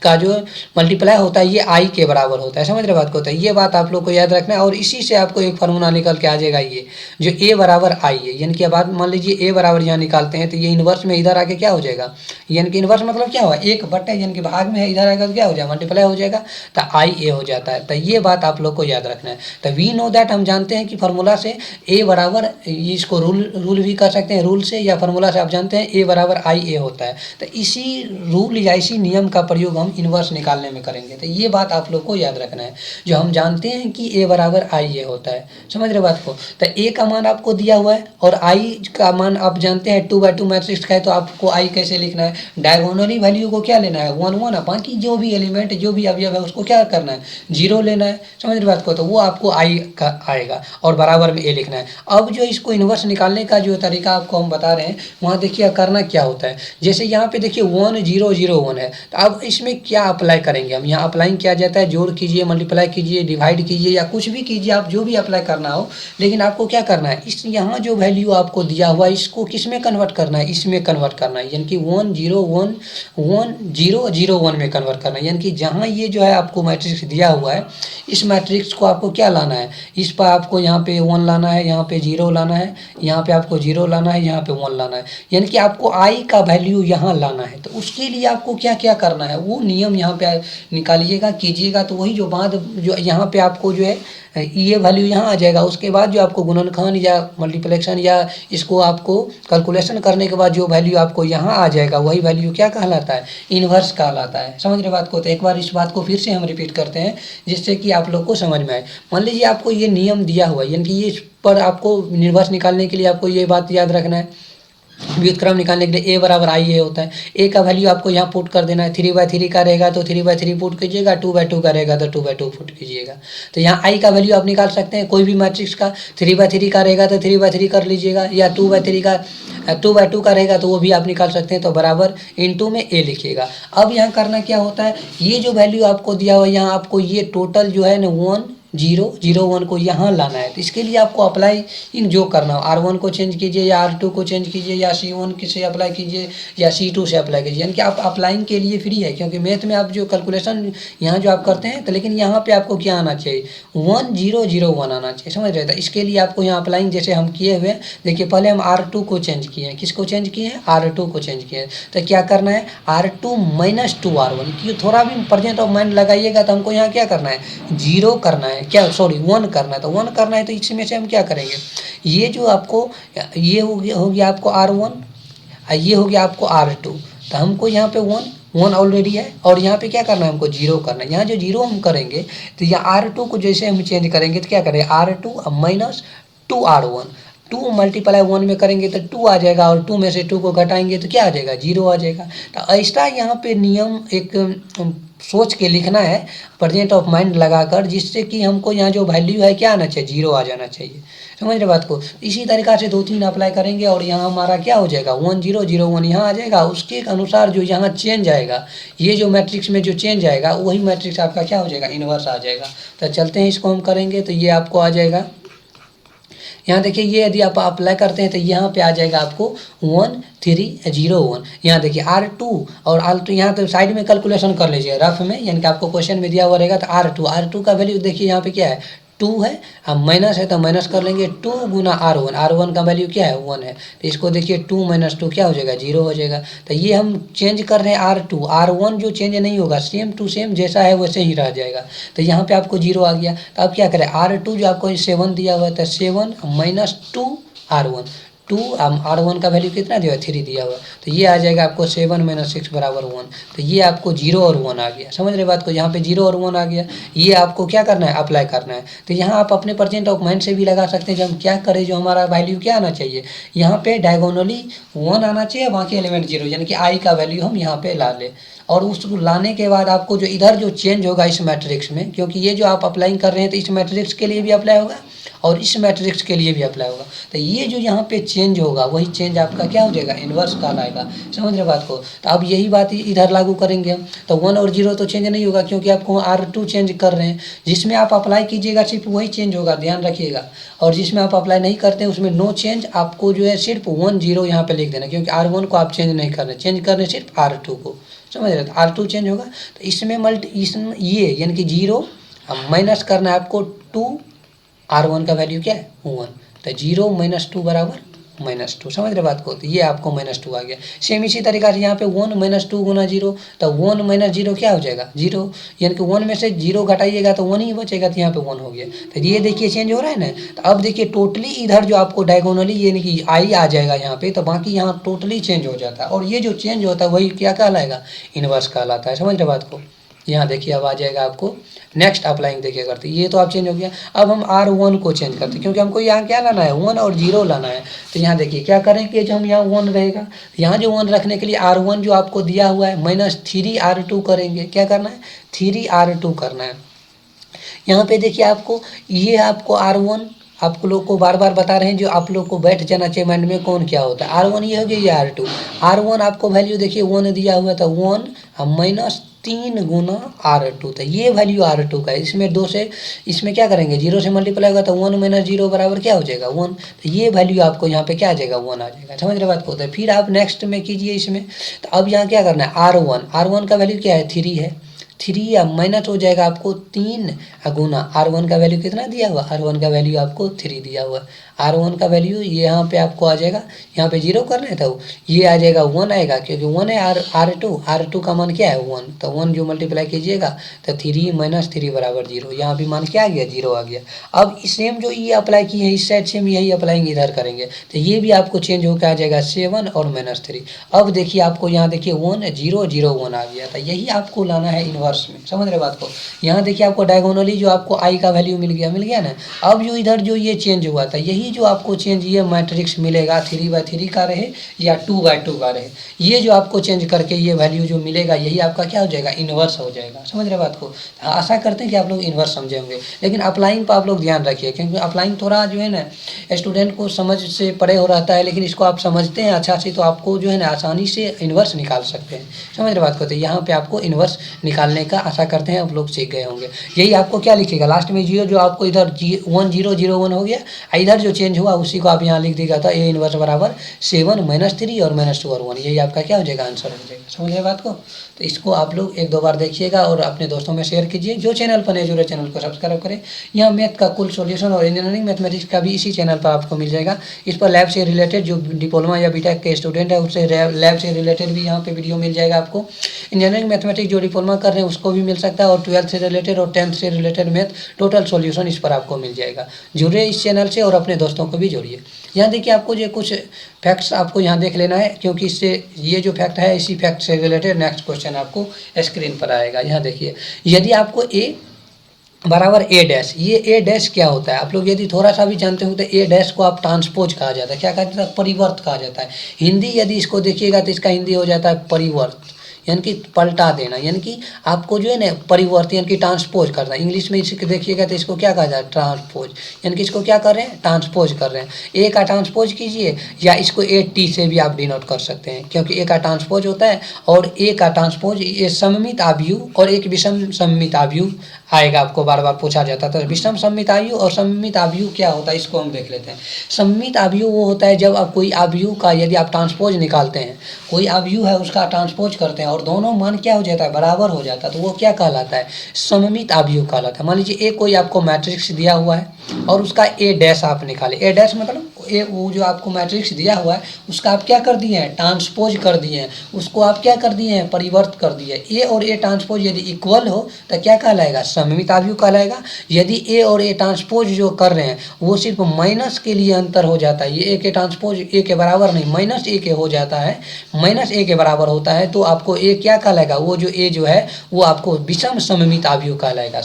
का जो मल्टीप्लाई होता है ये आई के बराबर होता है। समझ रहे बात को, होता है ये बात आप लोग को याद रखना है, और इसी से आपको एक फार्मूला निकल के आ जाएगा, ये जो ए बराबर आई है, यानी कि अब आप मान लीजिए ए बराबर यहाँ निकालते हैं तो ये इन्वर्स में इधर आके क्या हो जाएगा, यानी कि इन्वर्स मतलब क्या हुआ, एक बटे यानी कि भाग में है, इधर आएगा तो क्या हो जाएगा, मल्टीप्लाई हो जाएगा, तो आई ए हो जाता है। तो ये बात आप लोग को याद रखना है। तो वी नो दैट, हम जानते हैं कि फार्मूला से ए बराबर, इसको रूल भी कर सकते हैं, रूल से या फार्मूला से आप जानते हैं ए बराबर आई ए होता है। तो इसी रूल या इसी नियम का प्रयोग हम इन्वर्स निकालने में करेंगे। तो ये बात आप लोग को याद रखना है, जो हम जानते हैं कि ए बराबर आई ए होता है। समझ रहे बात को। तो ए का मान आपको दिया हुआ है और आई का मान आप जानते हैं 2/2 मैट्रिक्स का है, तो आपको आई कैसे लिखना है, डायगोनली वैल्यू को क्या लेना है 1 1, बाकी जो भी एलिमेंट जो भी अवयव है उसको क्या करना है 0 लेना है। समझ रहे बात को। तो वो आपको आई का आएगा और बराबर में ए लिखना है। अब जो इसको इन्वर्स निकालने का जो तरीका आपको हम बता रहे हैं, वहाँ देखिए करना क्या होता है। जैसे यहाँ पे देखिए 1 0 0 1 है, तो अब इसमें क्या अप्लाई करेंगे हम, यहाँ अप्लाई किया जाता है, जोड़ कीजिए, मल्टीप्लाई कीजिए, डिवाइड कीजिए या कुछ भी कीजिए, आप जो भी अप्लाई करना हो, लेकिन आपको क्या करना है, इस यहाँ जो वैल्यू आपको दिया हुआ है इसको किस में कन्वर्ट करना है, इसमें कन्वर्ट करना है, यानी कि 1 0 1 1 0 0 1 में कन्वर्ट करना है। यानी कि जहाँ ये जो है आपको मैट्रिक्स दिया हुआ है, इस मैट्रिक्स को आपको क्या लाना है, इस पर आपको यहाँ पे 1 लाना है, यहाँ पे 0 लाना है, यहाँ पे आपको 0 लाना है, यहाँ पे 1 लाना है, यानी कि आपको आई का वैल्यू यहाँ लाना है। तो उसके लिए आपको क्या क्या करना है वो नियम यहाँ पे निकालिएगा, कीजिएगा। तो वही जो बाद जो यहाँ पे आपको जो है ये वैल्यू यहाँ आ जाएगा, उसके बाद जो आपको गुणनखंड या मल्टीप्लिकेशन या इसको आपको कैलकुलेशन करने के बाद जो वैल्यू आपको यहाँ आ जाएगा, वही वैल्यू क्या कहलाता है, इन्वर्स कहलाता है। समझ रहे बात को। तो एक बार इस बात को फिर से हम रिपीट करते हैं जिससे कि आप लोग को समझ में आए। मान लीजिए आपको ये नियम दिया हुआ है, यानी कि ये इस पर आपको इन्वर्स निकालने के लिए आपको ये बात याद रखना है, व्युत्क्रम निकालने के लिए ए बराबर आई ए होता है। ए का वैल्यू आपको यहाँ पुट कर देना है, 3/3 का रहेगा तो 3/3 पुट कीजिएगा, 2/2 का रहेगा तो 2/2 पुट कीजिएगा। तो यहाँ आई का वैल्यू आप निकाल सकते हैं, कोई भी मैट्रिक्स का 3/3 का रहेगा तो 3/3 कर लीजिएगा, या 2/3 का 2/2 का रहेगा तो वो भी आप निकाल सकते हैं। तो बराबर इनटू में ए लिखिएगा। अब यहाँ करना क्या होता है, ये जो वैल्यू आपको दिया हुआ है यहाँ आपको ये टोटल जो है ना 1 0, 0, 1 को यहाँ लाना है। तो इसके लिए आपको अप्लाई इन जो करना हो, R1 को चेंज कीजिए या R2 को चेंज कीजिए या C1 से अप्लाई कीजिए या C2 से अप्लाई कीजिए, यानी कि आप अप्लाइंग के लिए फ्री है। क्योंकि मैथ में आप जो कैलकुलेशन यहाँ जो आप करते हैं, तो लेकिन यहाँ पे आपको क्या आना चाहिए, 1, 0, 0, 1 आना चाहिए, समझ रहे थे। इसके लिए आपको यहाँ अप्लाइंग जैसे हम किए हुए हैं, देखिए पहले हम R2 को चेंज किए हैं, किसको चेंज किए हैं, R2 को चेंज किए हैं। तो क्या करना है, R2 - 2R1, क्योंकि थोड़ा भी प्रेजेंट ऑफ माइंड लगाइएगा तो हमको यहाँ क्या करना है, 0 करना है, क्या सॉरी 1 करना है। तो 1 करना है तो इसमें से हम क्या करेंगे, ये जो आपको ये हो गया आपको R1, ये हो गया आपको R2। तो हमको यहाँ पे 1 ऑलरेडी है और यहाँ पे क्या करना है, हमको 0 करना है। यहाँ जो 0 हम करेंगे तो यहाँ R2 को जैसे हम चेंज करेंगे तो क्या करेंगे, R2 - 2R1, 2 मल्टीप्लाई 1 में करेंगे तो 2 आ जाएगा और 2 में से 2 को घटाएंगे तो क्या आ जाएगा, 0 आ जाएगा। तो ऐसा यहाँ पे नियम एक सोच के लिखना है, प्रेजेंट ऑफ माइंड लगाकर, जिससे कि हमको यहाँ जो वैल्यू है क्या आना चाहिए, 0 आ जाना चाहिए, समझ रहे बात को। इसी तरीक़ा से 2-3 अप्लाई करेंगे और यहाँ हमारा क्या हो जाएगा, 1, 0, 0, 1 यहाँ आ जाएगा। उसके अनुसार जो यहाँ चेंज आएगा, ये जो मैट्रिक्स में जो चेंज आएगा वही मैट्रिक्स आपका क्या हो जाएगा, इन्वर्स आ जाएगा। तो चलते हैं इसको हम करेंगे तो ये आपको आ जाएगा। यहाँ देखिए ये यदि आप अप्लाई करते हैं तो यहाँ पे आ जाएगा आपको 1, 3, 0, 1। यहाँ देखिए R2 और R2 यहाँ तो साइड में कैलकुलेशन कर लीजिए रफ में, यानी कि आपको क्वेश्चन में दिया हुआ रहेगा। तो R2 का वैल्यू देखिए यहाँ पे क्या है, 2 है, अब माइनस है तो माइनस कर लेंगे, 2 गुना R1 का वैल्यू क्या है, 1 है। तो इसको देखिए 2 - 2 क्या हो जाएगा, 0 हो जाएगा। तो ये हम चेंज कर रहे हैं R2, R1 जो चेंज नहीं होगा, सेम टू सेम जैसा है वैसे ही रह जाएगा। तो यहाँ पे आपको 0 आ गया। तो अब क्या करें, R2 जो आपको 7 दिया हुआ था, 7 - 2 R1, 2 R1 का वैल्यू कितना दिया हुआ, 3 दिया हुआ। तो ये आ जाएगा आपको 7 - 6 = 1। तो ये आपको 0 और 1 आ गया, समझ रहे बात को। यहाँ पे 0 और 1 आ गया, ये आपको क्या करना है, अप्लाई करना है। तो यहाँ आप अपने प्रेजेंट ऑफ माइंड से भी लगा सकते हैं, जब हम क्या करें, जो हमारा वैल्यू क्या आना चाहिए, यहाँ पे डायगोनली 1 आना चाहिए, बाकी एलिमेंट 0, यानी कि आई का वैल्यू हम यहाँ पे ला लें। और उसको लाने के बाद आपको जो इधर जो चेंज होगा इस मैट्रिक्स में, क्योंकि ये जो आप अप्लाइंग कर रहे हैं तो इस मैट्रिक्स के लिए भी अप्लाई होगा और इस मैट्रिक्स के लिए भी अप्लाई होगा। तो ये जो यहाँ पे चेंज होगा वही चेंज आपका क्या हो जाएगा, इन्वर्स कहलाएगा, समझ रहे बात को। तो अब यही बात इधर लागू करेंगे हम। तो 1 और 0 तो चेंज नहीं होगा, क्योंकि आपको R2 चेंज कर रहे हैं। जिसमें आप अप्लाई कीजिएगा सिर्फ वही चेंज होगा, ध्यान रखिएगा। और जिसमें आप अप्लाई नहीं करते हैं उसमें नो चेंज, आपको जो है सिर्फ 1, 0 यहाँ पे लिख देना, क्योंकि R1 को आप चेंज नहीं कर रहे, चेंज कर रहे सिर्फ R2 को, समझ रहे। तो R2 चेंज होगा। तो इसमें इसमें ये यानी कि 0 माइनस करना है आपको 2, R1 का वैल्यू क्या है, 1। तो 0 - 2 = -2, समझ रहे बात को। तो ये आपको -2 आ गया। सेम इसी तरीका से यहाँ पे 1 - 2 गुना 0, तो 1 - 0 क्या हो जाएगा, 0, यानी कि 1 में से 0 घटाइएगा तो 1 ही बचेगा, तो यहाँ पे 1 हो गया। तो ये देखिए चेंज हो रहा है ना। तो अब देखिए टोटली इधर जो आपको डायगोनली यानी कि आई आ जाएगा यहाँ पे, तो बाकी यहाँ टोटली चेंज हो जाता है। और ये जो चेंज होता है वही क्या कहलाएगा, इन्वर्स कहलाता है, समझ रहे बात को। यहाँ देखिए अब आ जाएगा आपको नेक्स्ट अप्लाइंग देखिए करते, ये तो आप चेंज हो गया। अब हम R1 को चेंज करते, क्योंकि हमको यहाँ क्या लाना है, 1 और 0 लाना है। तो यहाँ देखिए क्या करेंगे, जो हम यहाँ 1 रहेगा, यहाँ जो 1 रखने के लिए R1 जो आपको दिया हुआ है -3 R2 करेंगे। क्या करना है, 3 R2 करना है। यहाँ पे देखिए आपको ये आपको R1 आप लोग को बार बार बता रहे हैं, जो आप लोग को बैठ जाना चाहिए माइंड में, कौन क्या होता है। R1 ये हो गया, ये R2। R1 आपको वैल्यू देखिए 1 दिया हुआ था, 1 - 3 गुना R2, तो ये वैल्यू R2 का है। इसमें 2 से इसमें क्या करेंगे, 0 से मल्टीप्लाई होगा तो 1 - 0 बराबर क्या हो जाएगा, 1। तो ये वैल्यू आपको यहाँ पे क्या आ जाएगा, 1 आ जाएगा, समझ रहे बात को। तो फिर आप नेक्स्ट में कीजिए इसमें। तो अब यहाँ क्या करना है, R1 का वैल्यू क्या है, 3 है, 3 या माइनस हो जाएगा आपको 3 गुना R1 का वैल्यू कितना दिया हुआ, R1 का वैल्यू आपको 3 दिया हुआ। R1 का वैल्यू यहाँ पे आपको आ जाएगा, यहाँ पे 0 करना था, ये आ जाएगा 1 आएगा, क्योंकि 1 है। R2 का मान क्या है, 1। तो 1 जो मल्टीप्लाई कीजिएगा तो 3 - 3 = 0, यहाँ भी मान क्या आ गया, 0 आ गया। अब सेम जो ये अप्लाई किए हैं इस साइड से हम यही अप्लाई इधर करेंगे, तो ये भी आपको चेंज होकर आ जाएगा 7 और -3। अब देखिए आपको यहाँ देखिए 1 0 0 1 आ गया था, यही आपको लाना है इन्वर्स में, समझ रहे बात को। यहाँ देखिए आपको डायगोनली जो आपको आई का वैल्यू मिल गया ना। अब जो इधर जो ये चेंज हुआ था, यही जो आपको चेंज ये मैट्रिक्स मिलेगा 3/3 का रहे या 2/2 का रहे, ये जो आपको चेंज करके ये वैल्यू जो मिलेगा यही आपका क्या हो जाएगा, इन्वर्स हो जाएगा, समझ रहे बात को। आशा करते हैं कि आप लोग इन्वर्स समझे होंगे, लेकिन अप्लाइंग पर आप लोग ध्यान रखिए, क्योंकि अप्लाइंग थोड़ा जो है ना स्टूडेंट को समझ से परे हो रहता है, लेकिन इसको आप समझते हैं अच्छा से तो आपको जो है ना आसानी से इन्वर्स निकाल सकते हैं, समझ रहे बात को। तो यहाँ पे आपको इन्वर्स निकालने निकालने का आशा करते हैं आप लोग सीख गए होंगे। यही आपको क्या लिखिएगा लास्ट में, जीरो जो आपको इधर 1001 हो गया, इधर जो चेंज हुआ उसी को आप यहाँ लिख दीजिएगा। तो ए इनवर्स बराबर 7 -3 और -2 और 1, यही आपका क्या हो जाएगा, आंसर हो जाएगा। समझ रहे बात को? तो इसको आप लोग 1-2 बार देखिएगा और अपने दोस्तों में शेयर कीजिए। जो चैनल पर नए जुड़े चैनल को सब्सक्राइब करें। यहाँ मैथ का कुल सॉल्यूशन और इंजीनियरिंग मैथमेटिक्स का भी इसी चैनल पर आपको मिल जाएगा। इस पर लैब से रिलेटेड जो डिप्लोमा या बीटेक के स्टूडेंट है उससे लैब से रिलेटेड भी यहाँ पे वीडियो मिल जाएगा आपको। इंजीनियरिंग मैथमेटिक्स जो डिप्लोमा कर रहे हैं उसको भी मिल सकता है, और 12th से रिलेटेड और 10th से रिलेटेड मैथ टोटल सॉल्यूशन इस पर आपको मिल जाएगा। जुड़े इस चैनल से और अपने दोस्तों को भी जोड़िए। यहाँ देखिए आपको जो कुछ फैक्ट्स आपको यहाँ देख लेना है, क्योंकि इससे ये जो फैक्ट है इसी फैक्ट से रिलेटेड नेक्स्ट क्वेश्चन आपको स्क्रीन पर आएगा। यहाँ देखिए, यदि आपको ए बराबर ए डैश, ये ए डैश क्या होता है आप लोग यदि थोड़ा सा भी जानते हो तो ए डैश को आप ट्रांसपोज कहा जाता है। क्या कहा जाता है? परिवर्त कहा जाता है। हिंदी यदि इसको देखिएगा तो इसका हिंदी हो जाता है परिवर्त, यानी कि पलटा देना, यानी कि आपको जो है ना परिवर्त यानी कि ट्रांसपोज करना। इंग्लिश में इसको देखिएगा तो इसको क्या कहा जाता है? ट्रांसपोज, यानी कि इसको क्या कर रहे हैं? ट्रांसपोज कर रहे हैं। ए का ट्रांसपोज कीजिए, या इसको ए टी से भी आप डिनोट कर सकते हैं, क्योंकि ए का ट्रांसपोज होता है और ए का ट्रांसपोज ये सममित आव्यूह और एक विषम सममित आव्यूह आएगा। आपको बार बार पूछा जाता था विषम सममित आव्यूह और सममित आव्यूह क्या होता है, इसको हम देख लेते हैं। सममित आव्यूह वो होता है जब आप कोई आव्यूह का यदि आप ट्रांसपोज निकालते हैं, कोई आव्यूह है उसका ट्रांसपोज करते हैं और दोनों मान क्या हो जाता है? बराबर हो जाता है, तो वो क्या कहलाता है? सममित आव्यूह कहलाता है। मान लीजिए ए कोई आपको मैट्रिक्स दिया हुआ है और उसका ए डैश आप निकाले। ए डैश मतलब ए वो जो आपको मैट्रिक्स दिया हुआ है उसका आप क्या कर दिए हैं? ट्रांसपोज कर दिए हैं। उसको आप क्या कर दिए हैं? परिवर्त कर दिए। ए और ए ट्रांसपोज यदि इक्वल हो तो क्या कहलाएगा? सममित आव्यूह कहलाएगा। यदि ए और ए ट्रांसपोज जो कर रहे हैं वो सिर्फ माइनस के लिए अंतर हो जाता है, ये ए के ट्रांसपोज ए के बराबर नहीं, माइनस ए के हो जाता है, माइनस ए के बराबर होता है, तो आपको ए क्या कहलाएगा? वो जो ए जो है वो आपको विषम सममित आव्यूह कहलाएगा।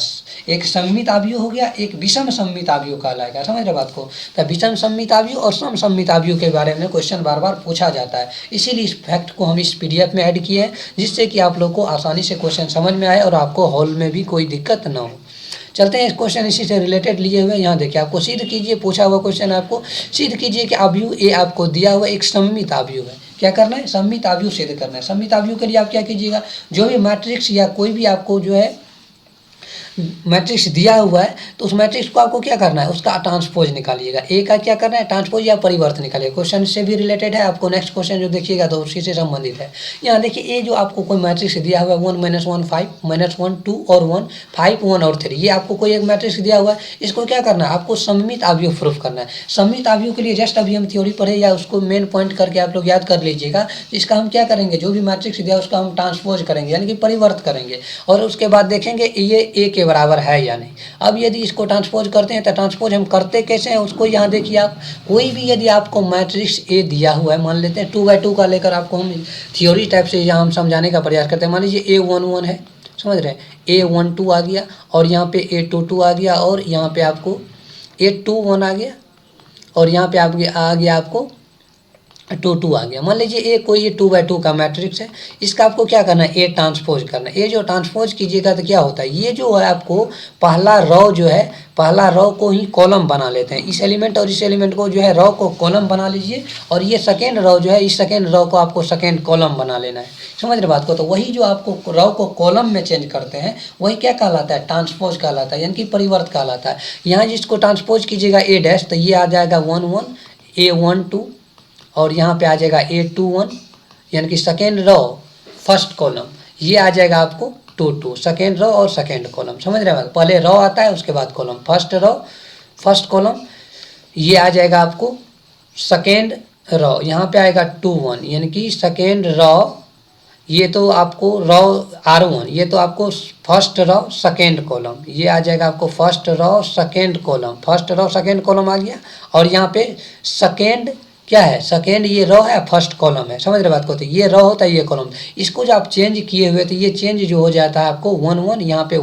एक सममित आव्यूह हो गया, एक विषम सममित आव्यूह कहलाएगा। समझ रहे बात को? तो विषम सममित आव्यूह और सममित आव्यूह के बारे में क्वेश्चन बार बार पूछा जाता है, इसीलिए इस फैक्ट को हम इस पीडीएफ में ऐड किए हैं, जिससे कि आप लोग को आसानी से क्वेश्चन समझ में आए और आपको हॉल में भी कोई दिक्कत ना हो। चलते हैं, इस क्वेश्चन इसी से रिलेटेड लिए हुए। यहाँ देखिए, आपको सिद्ध कीजिए, पूछा हुआ क्वेश्चन आपको सिद्ध कीजिए कि आव्यूह ए आपको दिया हुआ एक सममित आव्यूह है। क्या करना है? सममित आव्यूह सिद्ध करना है। सममित आव्यूह के लिए आप क्या कीजिएगा? जो भी मैट्रिक्स या कोई भी आपको जो है मैट्रिक्स दिया हुआ है तो उस मैट्रिक्स को आपको क्या करना है? उसका ट्रांसपोज निकालिएगा। ए का क्या करना है? ट्रांसपोज या परिवर्त निकालिएगा। क्वेश्चन से भी रिलेटेड है, आपको नेक्स्ट क्वेश्चन जो देखिएगा तो उसी से संबंधित है। यहाँ देखिए, ए जो आपको कोई मैट्रिक्स दिया हुआ है 1 -1 5 -1 2 और 1 5 1 और 3, ये आपको कोई एक मैट्रिक्स दिया हुआ है, इसको क्या करना है? आपको सममित आव्यूह प्रूफ करना है। सममित आव्यूह के लिए जस्ट अभी हम थ्योरी पढ़े या उसको मेन पॉइंट करके आप लोग याद कर लीजिएगा। इसका हम क्या करेंगे? जो भी मैट्रिक्स दिया उसका हम ट्रांसपोज करेंगे, यानी कि परिवर्त करेंगे, और उसके बाद देखेंगे ये ए के बराबर है या नहीं। अब यदि इसको ट्रांसपोज करते हैं तो ट्रांसपोज हम करते कैसे हैं उसको यहाँ देखिए। आप कोई भी यदि आपको मैट्रिक्स ए दिया हुआ है, मान लेते हैं 2x2 का लेकर आपको हम थ्योरी टाइप से यहाँ हम समझाने का प्रयास करते हैं। मान लीजिए A11 है, समझ रहे हैं, A12 आ गया और यहाँ पे A22 आ गया और यहाँ पे आपको A21 आ गया और यहाँ पे आ गया आपको 2 आ गया। मान लीजिए ए कोई ये 2x2 का मैट्रिक्स है, इसका आपको क्या करना है? ए ट्रांसपोज करना है। ए जो ट्रांसपोज कीजिएगा तो क्या होता है? ये जो है आपको पहला रो जो है, पहला रो को ही कॉलम बना लेते हैं। इस एलिमेंट और इस एलिमेंट को जो है रो को कॉलम बना लीजिए, और ये सेकेंड रो जो है, इस सेकेंड रो को आपको सेकेंड कॉलम बना लेना है। समझ रहे बात को? तो वही जो आपको रो को कॉलम में चेंज करते हैं वही क्या कहलाता है? ट्रांसपोज कहलाता है, यानी कि परिवर्त कहलाता है। यहाँ जिसको ट्रांसपोज कीजिएगा ए डैश, तो ये आ जाएगा 1 1 A12 और यहाँ पे आ जाएगा A21, यानी कि सेकेंड रो फर्स्ट कॉलम, ये आ जाएगा आपको 2 2, सेकेंड रो और सेकेंड कॉलम। समझ रहे हैं? पहले रो आता है उसके बाद column, first row first column, ये आ जाएगा आपको सेकेंड रो, यहाँ पे आएगा 2 1, यानी कि सेकेंड रो, ये तो आपको रो R1, ये तो आपको फर्स्ट रो सेकेंड कॉलम, ये आ जाएगा आपको first row second column, first row second column आ गया। और यहाँ पे सेकेंड क्या है? सेकेंड ये रो है, फर्स्ट कॉलम है। समझ रहे बात को? तो ये रो होता है, ये कॉलम। इसको जो आप चेंज किए हुए तो ये चेंज जो हो जाता है आपको 1 1, यहाँ पे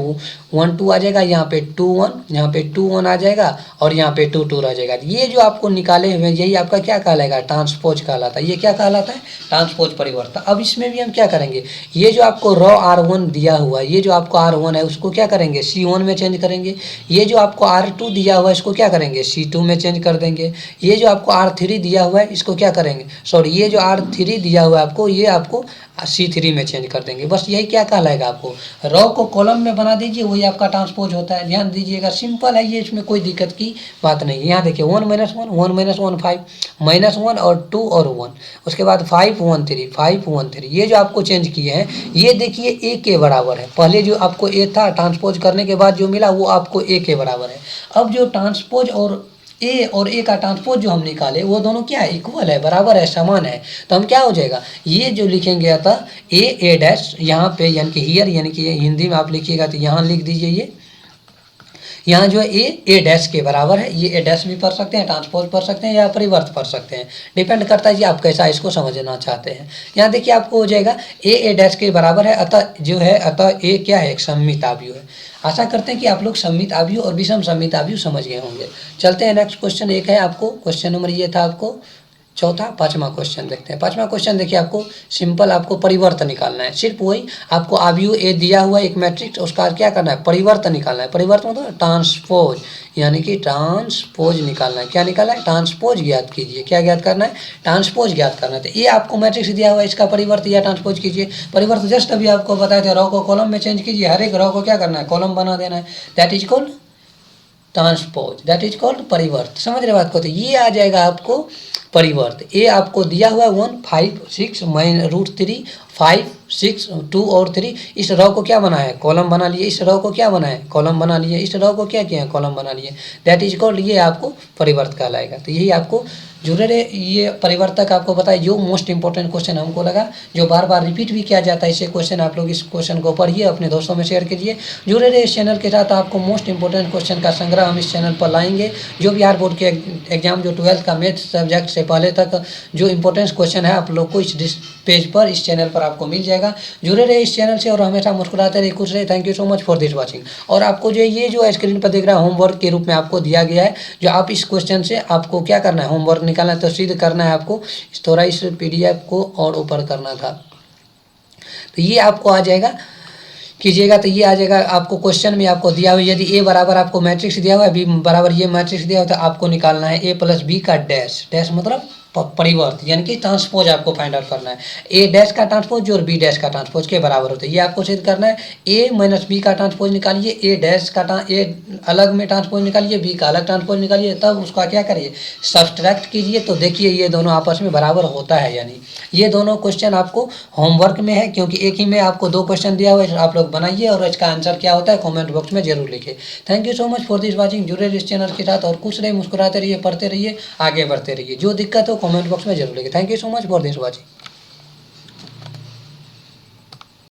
1 2 आ जाएगा, यहाँ पे 2 1, यहाँ पे 2 1 आ जाएगा और यहाँ पे 2 2 रह जाएगा। ये जो आपको निकाले हुए यही आपका क्या कहलाएगा? ट्रांसपोज कहलाता है। ये क्या कहलाता है? ट्रांसपोज परिवर्तन। अब इसमें भी हम क्या करेंगे? ये जो आपको रो R1 दिया हुआ है, ये जो आपको R1 है उसको क्या करेंगे? C1 में चेंज करेंगे। ये जो आपको R2 दिया हुआ है इसको क्या करेंगे? C2 में चेंज कर देंगे। ये जो आपको R3 दिया हुआ हुआ है इसको क्या करेंगे, सॉरी ये जो R3 दिया हुआ है आपको, ये आपको C3 में चेंज कर देंगे। बस यही क्या कहलाएगा, आपको रो को कॉलम में बना दीजिए, वही आपका ट्रांसपोज होता है। ध्यान दीजिएगा, सिंपल है ये, इसमें कोई दिक्कत की बात नहीं है। यहाँ देखिए 1 - 1 1 - 1 5 -1 और 2 और 1, उसके बाद 5 1 3 5 1 3, ये जो आपको चेंज किए हैं ये देखिए A के बराबर है। पहले जो आपको A था, ट्रांसपोज करने के बाद जो मिला वो आपको A के बराबर है। अब जो ट्रांसपोज और A का ट्रांसपोज जो हम निकाले वो दोनों क्या है, इक्वल है, बराबर है, समान है। तो हम क्या हो जाएगा, ये जो लिखेंगे अतः A डैश यहाँ पे, यानी कि हियर, यानी कि हिंदी में आप लिखिएगा तो यहाँ लिख दीजिए, ये यहाँ जो है A डैश के बराबर है। ये A डैश भी पढ़ सकते हैं, ट्रांसपोज पढ़ सकते हैं या परिवर्त पढ़ सकते हैं, डिपेंड करता है जी आप कैसा इसको समझना चाहते हैं। यहाँ देखिए आपको हो जाएगा A डैश के बराबर है, अतः जो है अतः A क्या है, एक सममित आव्यूह है। आशा करते हैं कि आप लोग सममित आव्यूह और विषम सममित आव्यूह समझ गए होंगे। चलते हैं नेक्स्ट क्वेश्चन, एक है आपको क्वेश्चन नंबर, ये था आपको चौथा। पांचवा क्वेश्चन देखते हैं। पांचवा क्वेश्चन देखिए, आपको सिंपल आपको परिवर्त निकालना है, सिर्फ वही आपको आव्यूह ए दिया हुआ है एक मैट्रिक्स, उसका क्या करना है, परिवर्त निकालना है। परिवर्त मतलब ट्रांसपोज, यानी कि ट्रांसपोज निकालना है। क्या निकालना है, ट्रांसपोज ज्ञात कीजिए। क्या ज्ञात करना है, ट्रांसपोज ज्ञात करना है। तो ये आपको मैट्रिक्स दिया हुआ है, इसका परिवर्त या ट्रांसपोज कीजिए। परिवर्त जस्ट अभी आपको बताए थे, रो को कॉलम में चेंज कीजिए, हर एक रो को क्या करना है, कॉलम बना देना है, that is called transpose, that is called परिवर्त। समझ रहे बात को, तो ये आ जाएगा आपको परिवर्त। ए आपको दिया हुआ है 1 5 6 -√3 5 6 2 और 3, इस रो को क्या बना है, कॉलम बना लिए। इस रो को क्या बना है, कॉलम बना लिए। इस रो को क्या किया है, कॉलम बना लिए, दैट इज कॉल्ड, ये आपको परिवर्त कहलाएगा। तो यही आपको जुड़े रहे, ये परिवर्तक आपको बताए, जो मोस्ट इंपॉर्टेंट क्वेश्चन हमको लगा, जो बार बार रिपीट भी किया जाता है इसे क्वेश्चन, आप लोग इस क्वेश्चन को पढ़िए, अपने दोस्तों में शेयर कीजिए। जुड़े रहे इस चैनल के साथ, आपको मोस्ट इंपॉर्टेंट क्वेश्चन का संग्रह हम इस चैनल पर लाएंगे। जो बिहार बोर्ड के एग्जाम, जो 12th का मैथ सब्जेक्ट से पहले तक जो इंपॉर्टेंट क्वेश्चन है, आप लोग को इस पेज पर, इस चैनल पर आपको मिल जाएगा। जुड़े रहे इस चैनल से और हमेशा मुस्कुराते रहे, खुश रहे। Thank you so much for this watching. और आपको जो ये जो स्क्रीन पर देख रहा है, होमवर्क के रूप में आपको दिया गया है, जो आप इस क्वेश्चन से आपको क्या करना है, होमवर्क निकालना है, तो सिद्ध करना है आपको। थोड़ा इस PDF को और ऊपर करना था, तो ये आपको आ जाएगा, कीजिएगा तो ये आ जाएगा आपको। क्वेश्चन में आपको दिया हुआ, यदि A बराबर आपको मैट्रिक्स दिया हुआ है, B बराबर ये मैट्रिक्स दिया हुआ है, तो आपको निकालना है A + B का डैश। डैश मतलब परिवर्त, यानी कि ट्रांसपोज आपको फाइंड आउट करना है। A डैश का ट्रांसपोज और B डैश का ट्रांसपोज के बराबर होता है, ये आपको सिद्ध करना है। A - B का ट्रांसपोज निकालिए, A डैश का A अलग में ट्रांसपोज निकालिए, B का अलग ट्रांसपोज निकालिए, तब उसका क्या करिए, सब्सट्रैक्ट कीजिए, तो देखिए ये दोनों आपस में बराबर होता है। यानी ये दोनों क्वेश्चन आपको होमवर्क में है, क्योंकि एक ही में आपको 2 क्वेश्चन दिया हुआ है, आप लोग बनाइए और इसका आंसर क्या होता है कमेंट बॉक्स में जरूर लिखिए। Thank you so much for this watching. जुड़े इस चैनल के साथ और खुश रहिए, मुस्कुराते रहिए, पढ़ते रहिए, आगे बढ़ते रहिए। जो दिक्कत हो कमेंट बॉक्स में जरूर लिखिए। Thank you so much for this watching.